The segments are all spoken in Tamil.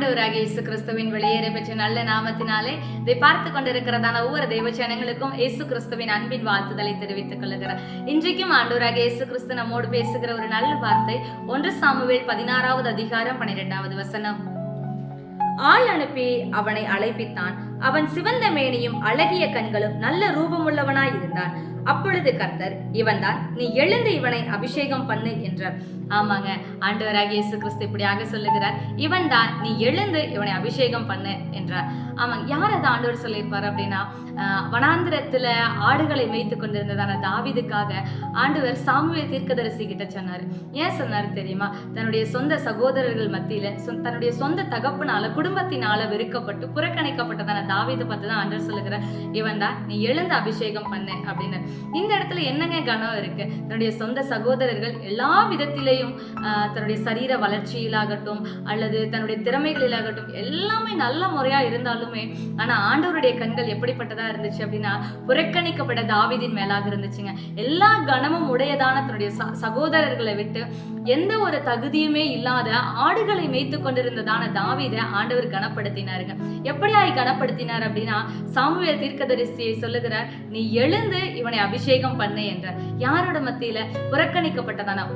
ஆண்டவராகிய இயேசு கிறிஸ்துவின் வெளியேற பெற்ற நல்ல நாமத்தினாலே இதை பார்த்து கொண்டிருக்கிறதான ஒவ்வொரு தெய்வ ஜனங்களுக்கும் இயேசு கிறிஸ்துவின் அன்பின் வாழ்த்துதலை தெரிவித்துக் கொள்ளுகிறார். இன்றைக்கும் ஆண்டவராகிய இயேசு கிறிஸ்து நம்மோடு பேசுகிற ஒரு நல்ல வார்த்தை 1 சாமுவேல் 16வது அதிகாரம் 12வது வசனம். ஆள் அனுப்பி அவனை அழைப்பித்தான். அவன் சிவந்த மேனியும் அழகிய கண்களும் நல்ல ரூபமுள்ளவனாய் இருந்தான். அப்பொழுது கர்த்தர், இவன் தான், நீ எழுந்து இவனை அபிஷேகம் பண்ணு என்றார். ஆமாங்க, ஆண்டவராகிய இயேசு கிறிஸ்து இப்படியாக சொல்லுகிறார், இவன் தான், நீ எழுந்து இவனை அபிஷேகம் பண்ணு என்றார். ஆமாங்க, யார் அதை ஆண்டவர் சொல்லியிருப்பார் அப்படின்னா, வனாந்திரத்துல ஆடுகளை மேய்த்து கொண்டிருந்ததான தாவீதுக்காக ஆண்டவர் சாமுவேல் தீர்க்கதரிசி கிட்ட சொன்னார். ஏன் சொன்னாரு தெரியுமா? தன்னுடைய சொந்த சகோதரர்கள் மத்தியில தன்னுடைய சொந்த தகப்பனால குடும்பத்தினால வெறுக்கப்பட்டு புறக்கணிக்கப்பட்டதான தாவீதை பார்த்து தான் ஆண்டவர் சொல்லுகிறார், இவன் தான், நீ எழுந்து அபிஷேகம் பண்ணு அப்படின்னு. இந்த இடத்துல என்னங்க கனம் இருக்கு? தன்னுடைய சொந்த சகோதரர்கள் எல்லா விதத்திலையும் தன்னுடைய சரீர வளர்ச்சியிலாகட்டும் அல்லது தன்னுடைய திறமைகளிலாகட்டும் எல்லாமே நல்ல முறையா இருந்தாலுமே, ஆனா ஆண்டவருடைய கண்கள் எப்படிப்பட்டதா இருந்துச்சு அப்படின்னா, புறக்கணிக்கப்பட்ட தாவீதின் மேலாக இருந்துச்சுங்க. எல்லா கனமும் உடையதான தன்னுடைய சகோதரர்களை விட்டு எந்த ஒரு தகுதியுமே இல்லாத ஆடுகளை மேய்த்து கொண்டிருந்ததான தாவீதை ஆண்டவர் கனப்படுத்தினாருங்க. எப்படியாய் கனப்படுத்தினார் அப்படின்னா, சாமுவேல் தீர்க்கதரிசியை சொல்லுகிறார், நீ எழுந்து இவனை அபிஷேகம் பண்ணு என்றார். யாரோட மத்தியில?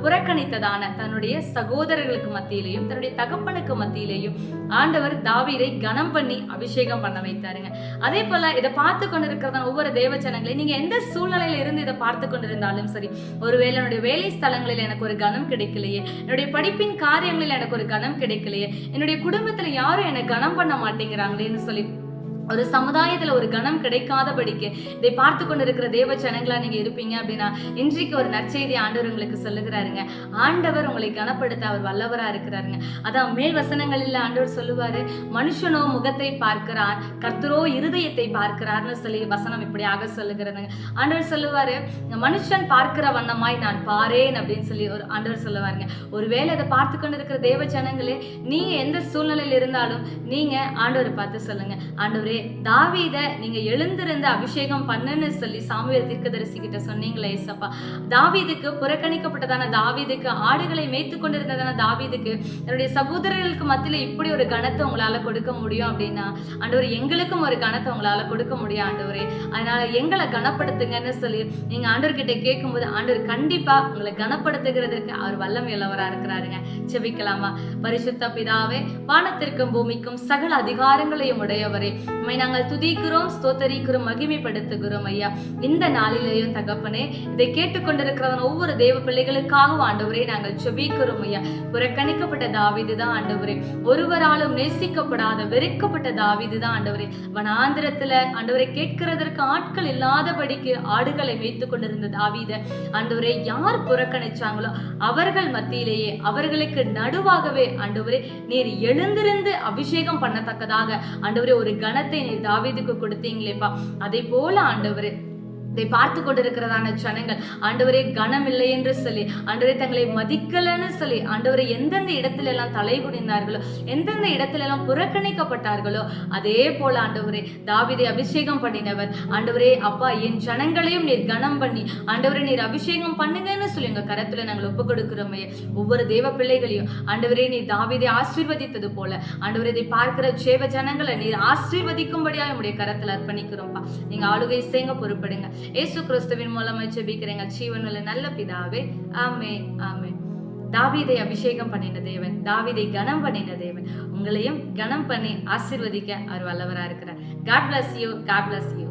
புறக்கணித்ததான தன்னுடைய சகோதரர்களுக்கு மத்தியிலையும் தன்னுடைய தகப்பனுக்கு மத்தியிலையும் ஆண்டவர் தாவீதை கனம் பண்ணி அபிஷேகம் பண்ண வைத்தாருங்க. அதே போல இதை பார்த்து கொண்டிருக்கிறதான ஒவ்வொரு தேவ ஜனங்களையும் நீங்க எந்த சூழ்நிலையில இருந்து இதை பார்த்து கொண்டிருந்தாலும் சரி, ஒருவேளை என்னுடைய வேலை ஸ்தலங்களில் எனக்கு ஒரு கனம் கிடைக்கலையே, என்னுடைய படிப்பின் காரியங்களில் எனக்கு ஒரு கனம் கிடைக்கலையே, என்னுடைய குடும்பத்துல யாரும் என்னை கனம் பண்ண மாட்டேங்கிறாங்களேன்னு சொல்லி ஒரு சமுதாயத்துல ஒரு கனம் கிடைக்காதபடிக்கு இதை பார்த்து கொண்டிருக்கிற தேவ ஜனங்களா நீங்க இருப்பீங்க அப்படின்னா, இன்றைக்கு ஒரு நற்செய்தி ஆண்டவர் உங்களுக்கு சொல்லுகிறாருங்க. ஆண்டவர் உங்களை கனப்படுத்த அவர் வல்லவரா இருக்கிறாருங்க. அதான் மேல் வசனங்களில் ஆண்டவர் சொல்லுவாரு, மனுஷனோ முகத்தை பார்க்கிறார், கர்த்தரோ இருதயத்தை பார்க்கிறார்னு சொல்லி வசனம் இப்படியாக சொல்லுகிறதுங்க. ஆண்டவர் சொல்லுவாரு, மனுஷன் பார்க்கிற வண்ணமாய் நான் பாரேன் அப்படின்னு சொல்லி ஒரு ஆண்டவர் சொல்லுவாருங்க. ஒருவேளை இதை பார்த்து கொண்டிருக்கிற தேவ ஜனங்களே, நீங்க எந்த சூழ்நிலையில் இருந்தாலும் நீங்க ஆண்டவரை பார்த்து சொல்லுங்க, ஆண்டவரே தாவீதை நீங்க எழுந்திருந்து அபிஷேகம் பண்ணுன்னு சொல்லி சாமுவேல் தீர்க்கதரிசி கிட்ட சொன்னீங்களே ஏசப்பா. தாவீதுக்கு, புறக்கணிக்கப்பட்டதான தாவீதுக்கு, ஆடுகளை மேய்த்து கொண்டிருந்ததான தாவீதுக்கு தன்னுடைய சகோதரர்களுக்கு மத்தியில இப்படி ஒரு கனத்தை உங்களால கொடுக்க முடியும் அப்படின்னா, ஆண்டவர் எங்களுக்கும் ஒரு கனத்தை உங்களால கொடுக்க முடியும் ஆண்டவரே. அதனால எங்களை கனப்படுத்துங்கன்னு சொல்லி நீங்க ஆண்டவர் கிட்ட கேட்கும் போது ஆண்டவர் கண்டிப்பா உங்களை கனப்படுத்துகிறதுக்கு அவர் வல்லமை உள்ளவரா இருக்கிறாருங்க. செபிக்கலாமா? பரிசுத்த பிதாவே, வானத்திற்கும் பூமிக்கும் சகல அதிகாரங்களையும் உடையவரே, நாங்கள் துதிக்கிறோம், ஸ்தோத்தரிக்கிறோம், மகிமைப்படுத்துகிறோம் ஐயா. இந்த நாளிலேயும் தகப்பனே, இதை கேட்டுக்கொண்டிருக்கிறவன் ஒவ்வொரு தேவ பிள்ளைகளுக்காக ஆண்டவரே நாங்கள் செபிக்கிறோம் ஐயா. புறக்கணிக்கப்பட்ட தாவீது தான் ஆண்டவரே, ஒருவராலும் நேசிக்கப்படாத வெறுக்கப்பட்ட தாவீது தான் ஆண்டவரே. வனாந்திரத்துல ஆண்டவரை கேட்கிறதற்கு ஆட்கள் இல்லாதபடிக்கு ஆடுகளை வைத்துக் கொண்டிருந்த தாவீதை ஆண்டவரே யார் புறக்கணிச்சாங்களோ அவர்கள் மத்தியிலேயே, அவர்களுக்கு நடுவாகவே ஆண்டவரே நீர் எழுந்திருந்து அபிஷேகம் பண்ணத்தக்கதாக ஆண்டவரே ஒரு கனத்தை நீர் தாவீதுக்கு கொடுத்தீங்களேப்பா. அதே போல ஆண்டவரே இதை பார்த்து கொண்டிருக்கிறதான ஜனங்கள் ஆண்டவரே கனம் இல்லை என்று சொல்லி, ஆண்டவரே தங்களை மதிக்கலன்னு சொல்லி, ஆண்டவரை எந்தெந்த இடத்துல எல்லாம் தலை குனிந்தார்களோ, எந்தெந்த இடத்துல எல்லாம் புறக்கணிக்கப்பட்டார்களோ, அதே போல ஆண்டவரே தாவீதை அபிஷேகம் பண்ணினவர் ஆண்டவரே அப்பா, என் ஜனங்களையும் நீர் கனம் பண்ணி ஆண்டவரை நீர் அபிஷேகம் பண்ணுங்கன்னு சொல்லி உங்க கரத்துல நாங்கள் ஒப்பு கொடுக்கிறோம். ஒவ்வொரு தேவ பிள்ளைகளையும் ஆண்டவரே நீர் தாவீதை ஆசீர்வதித்தது போல ஆண்டவரே இதை பார்க்கிற சேவ ஜனங்களை நீர் ஆசீர்வதிக்கும்படியா உங்களுடைய கரத்துல அர்ப்பணிக்கிறோம்ப்பா. நீங்க ஆளுகை செய்யுங்க, பொறுப்படுங்க. இயேசு கிறிஸ்துவின் மூலமாய் ஜெபிக்கிறேங்க ஜீவனுள்ள நல்ல பிதாவே, ஆமென், ஆமென். தாவீதை அபிஷேகம் பண்ணின தேவன், தாவீதை கனம் பண்ணின தேவன் உங்களையும் கனம் பண்ணி ஆசீர்வதிக்க அவர் வல்லவரா இருக்கிறார். God bless you. God bless you.